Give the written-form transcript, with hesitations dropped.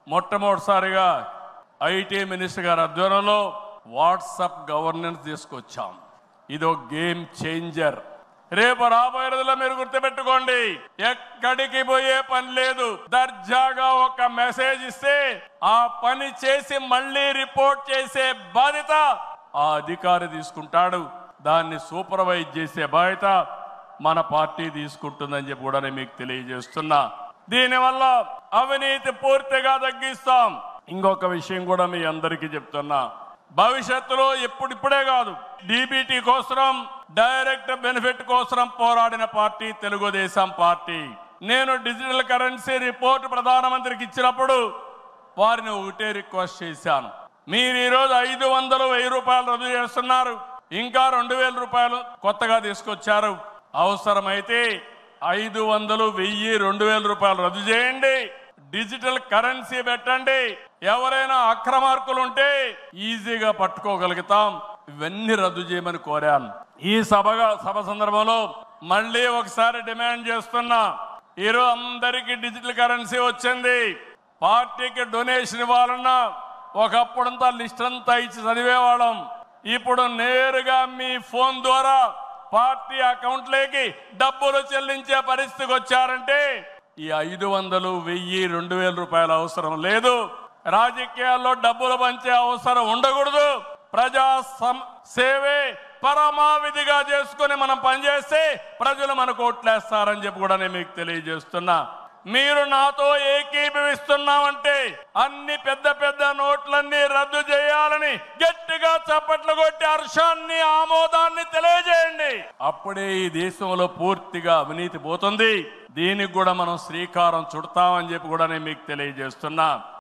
మొట్టమొదటిసారిగా IT minister గారి ఆధ్వర్యంలో వాట్సాప్ గవర్నెన్స్ తీసుకొచ్చాం. ఇదో గేమ్ చేంజర్. రేపు రాబోయే రోజుల్లో మీరు గుర్తుపెట్టుకోండి, ఎక్కడికి పోయే పని లేదు. దర్జాగా ఒక మెసేజ్ ఇస్తే ఆ పని చేసి మళ్ళీ రిపోర్ట్ చేసే బాధ్యత ఆ అధికారి తీసుకుంటాడు. దాన్ని సూపర్వైజ్ చేసే బాధ్యత మన పార్టీ తీసుకుంటుందని చెప్పి కూడా నేను మీకు తెలియజేస్తున్నా. దీనివల్ల అవినీతి పూర్తిగా తగ్గిస్తాం. ఇంకొక విషయం కూడా మీ అందరికీ చెప్తున్నా, భవిష్యత్తులో ఇప్పుడే కాదు, డీబీటీ కోసం, డైరెక్ట్ బెనిఫిట్ కోసం పోరాడిన పార్టీ తెలుగుదేశం పార్టీ. నేను డిజిటల్ కరెన్సీ రిపోర్ట్ ప్రధానమంత్రికి ఇచ్చినప్పుడు వారిని ఒకటే రిక్వెస్ట్ చేశాను, మీరు ఈరోజు 500, 1000 రూపాయలు రద్దు చేస్తున్నారు, ఇంకా 2000 రూపాయలు కొత్తగా తీసుకొచ్చారు. అవసరమైతే 500, 1000, 2000 రూపాయలు రద్దు చేయండి, డిజిటల్ కరెన్సీ పెట్టండి. ఎవరైనా అక్రమార్కులు ఉంటే ఈజీగా పట్టుకోగలుగుతాం. ఇవన్నీ రద్దు చేయమని కోరాను. ఈ సభ సందర్భంలో మళ్ళీ ఒకసారి డిమాండ్ చేస్తున్నా, ఈరోజు అందరికీ డిజిటల్ కరెన్సీ వచ్చింది. పార్టీకి డొనేషన్ ఇవ్వాలన్నా ఒకప్పుడంతా లిస్ట్ అంతా ఇచ్చి చదివేవాళ్ళం. ఇప్పుడు నేరుగా మీ ఫోన్ ద్వారా పార్టీ అకౌంట్లోకి డబ్బులు చెల్లించే పరిస్థితికి వచ్చారంటే ఈ 500, 1000, 2000 రూపాయల అవసరం లేదు. రాజకీయాల్లో డబ్బులు పంచే అవసరం ఉండకూడదు. ప్రజా సేవే పరమావిధిగా చేసుకుని మనం పనిచేస్తే ప్రజలు మనకు ఓట్లేస్తారని చెప్పి కూడా నేను మీకు తెలియజేస్తున్నా. మీరు నాతో ఏకీభవిస్తున్నామంటే అన్ని పెద్ద నోట్లన్నీ రద్దు చేయాలని గట్టిగా చప్పట్లు కొట్టి హర్షాన్ని, ఆమోదాన్ని తెలియజేయండి. అప్పుడే ఈ దేశంలో పూర్తిగా అవినీతి పోతుంది. దీనికి కూడా మనం శ్రీకారం చుడతామని చెప్పి కూడా నేను మీకు తెలియజేస్తున్నా.